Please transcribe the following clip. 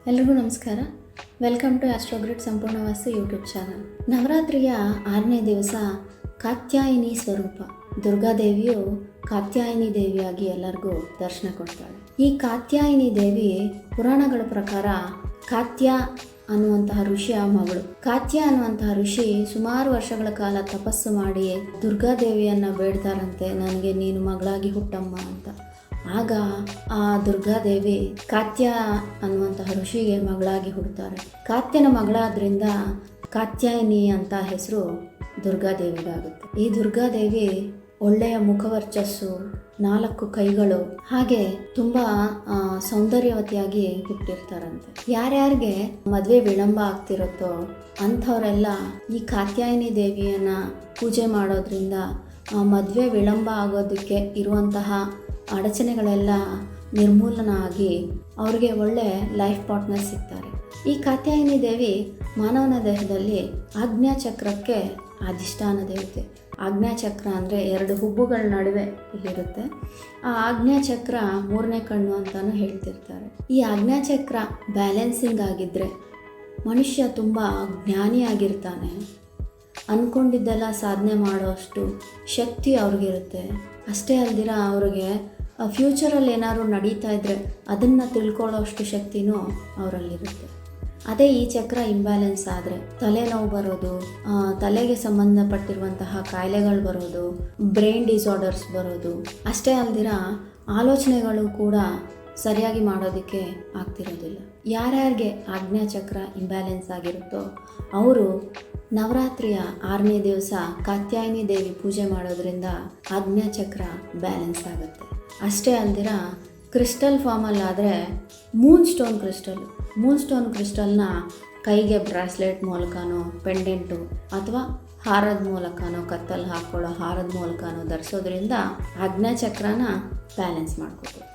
ಎಲ್ರಿಗೂ ನಮಸ್ಕಾರ. Welcome to ಆಸ್ಟ್ರೋಗ್ರಿಡ್ ಸಂಪೂರ್ಣ ವಾಸ್ತು ಯೂಟ್ಯೂಬ್ ಚಾನಲ್. ನವರಾತ್ರಿಯ 6ನೇ ದಿವಸ ಕಾತ್ಯಾಯಿನಿ ಸ್ವರೂಪ ದುರ್ಗಾದೇವಿಯು ಕಾತ್ಯಾಯಿನಿ ದೇವಿಯಾಗಿ ಎಲ್ಲರಿಗೂ ದರ್ಶನ ಕೊಡ್ತಾಳೆ. ಈ ಕಾತ್ಯಾಯಿನಿ ದೇವಿ ಪುರಾಣಗಳ ಪ್ರಕಾರ ಕಾತ್ಯ ಅನ್ನುವಂತಹ ಋಷಿಯ ಮಗಳು. ಕಾತ್ಯ ಅನ್ನುವಂತಹ ಋಷಿ ಸುಮಾರು ವರ್ಷಗಳ ಕಾಲ ತಪಸ್ಸು ಮಾಡಿ ದುರ್ಗಾದೇವಿಯನ್ನು ಬೇಡ್ತಾರಂತೆ, ನನಗೆ ನೀನು ಮಗಳಾಗಿ ಹುಟ್ಟಮ್ಮ ಅಂತ. ಆಗ ಆ ದುರ್ಗಾದೇವಿ ಕಾತ್ಯ ಅನ್ನುವಂತಹ ಋಷಿಗೆ ಮಗಳಾಗಿ ಹುಡ್ತಾರೆ. ಕಾತ್ಯನ ಮಗಳಾದ್ರಿಂದ ಕಾತ್ಯಾಯಿನಿ ಅಂತ ಹೆಸರು ದುರ್ಗಾದೇವಿಗಾಗುತ್ತೆ. ಈ ದುರ್ಗಾದೇವಿ ಒಳ್ಳೆಯ ಮುಖವರ್ಚಸ್ಸು, 4 ಕೈಗಳು, ಹಾಗೆ ತುಂಬ ಸೌಂದರ್ಯವತಿಯಾಗಿ ಹುಟ್ಟಿರ್ತಾರಂತೆ. ಯಾರ್ಯಾರಿಗೆ ಮದುವೆ ವಿಳಂಬ ಆಗ್ತಿರುತ್ತೋ ಅಂಥವರೆಲ್ಲ ಈ ಕಾತ್ಯಾಯಿನಿ ದೇವಿಯನ್ನ ಪೂಜೆ ಮಾಡೋದ್ರಿಂದ ಮದುವೆ ವಿಳಂಬ ಆಗೋದಕ್ಕೆ ಇರುವಂತಹ ಅಡಚಣೆಗಳೆಲ್ಲ ನಿರ್ಮೂಲನ ಆಗಿ ಅವ್ರಿಗೆ ಒಳ್ಳೆ ಲೈಫ್ ಪಾರ್ಟ್ನರ್ ಸಿಗ್ತಾರೆ. ಈ ಕಾತ್ಯಾಯಿನಿ ದೇವಿ ಮಾನವನ ದೇಹದಲ್ಲಿ ಆಜ್ಞಾಚಕ್ರಕ್ಕೆ ಅಧಿಷ್ಠಾನ ದೇವತೆ. ಆಜ್ಞಾಚಕ್ರ ಅಂದರೆ 2 ಹುಬ್ಬುಗಳ ನಡುವೆ ಇಲ್ಲಿರುತ್ತೆ. ಆ ಆಜ್ಞಾಚಕ್ರ 3ನೇ ಕಣ್ಣು ಅಂತಲೂ ಹೇಳ್ತಿರ್ತಾರೆ. ಈ ಆಜ್ಞಾಚಕ್ರ ಬ್ಯಾಲೆನ್ಸಿಂಗ್ ಆಗಿದ್ದರೆ ಮನುಷ್ಯ ತುಂಬ ಜ್ಞಾನಿಯಾಗಿರ್ತಾನೆ. ಅಂದ್ಕೊಂಡಿದ್ದೆಲ್ಲ ಸಾಧನೆ ಮಾಡೋಷ್ಟು ಶಕ್ತಿ ಅವ್ರಿಗಿರುತ್ತೆ. ಅಷ್ಟೇ ಅಲ್ದಿರ ಅವ್ರಿಗೆ ಫ್ಯೂಚರಲ್ಲಿ ಏನಾದ್ರು ನಡೀತಾ ಇದ್ದರೆ ಅದನ್ನು ತಿಳ್ಕೊಳ್ಳೋಷ್ಟು ಶಕ್ತಿನೂ ಅವರಲ್ಲಿರುತ್ತೆ. ಅದೇ ಈ ಚಕ್ರ ಇಂಬ್ಯಾಲೆನ್ಸ್ ಆದರೆ ತಲೆನೋವು ಬರೋದು, ತಲೆಗೆ ಸಂಬಂಧಪಟ್ಟಿರುವಂತಹ ಕಾಯಿಲೆಗಳು ಬರೋದು, ಬ್ರೈನ್ ಡಿಸಾರ್ಡರ್ಸ್ ಬರೋದು, ಅಷ್ಟೇ ಅಲ್ದಿರ ಆಲೋಚನೆಗಳು ಕೂಡ ಸರಿಯಾಗಿ ಮಾಡೋದಕ್ಕೆ ಆಗ್ತಿರೋದಿಲ್ಲ. ಯಾರ್ಯಾರಿಗೆ ಆಜ್ಞಾಚಕ್ರ ಇಂಬ್ಯಾಲೆನ್ಸ್ ಆಗಿರುತ್ತೋ ಅವರು ನವರಾತ್ರಿಯ 6ನೇ ದಿವಸ ಕಾತ್ಯಾಯಿನಿ ದೇವಿ ಪೂಜೆ ಮಾಡೋದ್ರಿಂದ ಆಜ್ಞಾಚಕ್ರ ಬ್ಯಾಲೆನ್ಸ್ ಆಗುತ್ತೆ. ಅಷ್ಟೇ ಅಲ್ದಿರ ಕ್ರಿಸ್ಟಲ್ ಫಾರ್ಮಲ್ಲಾದರೆ ಮೂನ್ ಸ್ಟೋನ್ ಕ್ರಿಸ್ಟಲ್ನ ಕೈಗೆ ಬ್ರಾಸ್ಲೆಟ್ ಮೂಲಕನೋ, ಪೆಂಡೆಂಟು ಅಥವಾ ಹಾರದ ಮೂಲಕನೋ, ಕತ್ತಲ್ಲಿ ಹಾಕ್ಕೊಳ್ಳೋ ಹಾರದ ಮೂಲಕನೋ ಧರಿಸೋದ್ರಿಂದ ಆಜ್ಞಾಚಕ್ರನ ಬ್ಯಾಲೆನ್ಸ್ ಮಾಡ್ಕೋಬೋದು.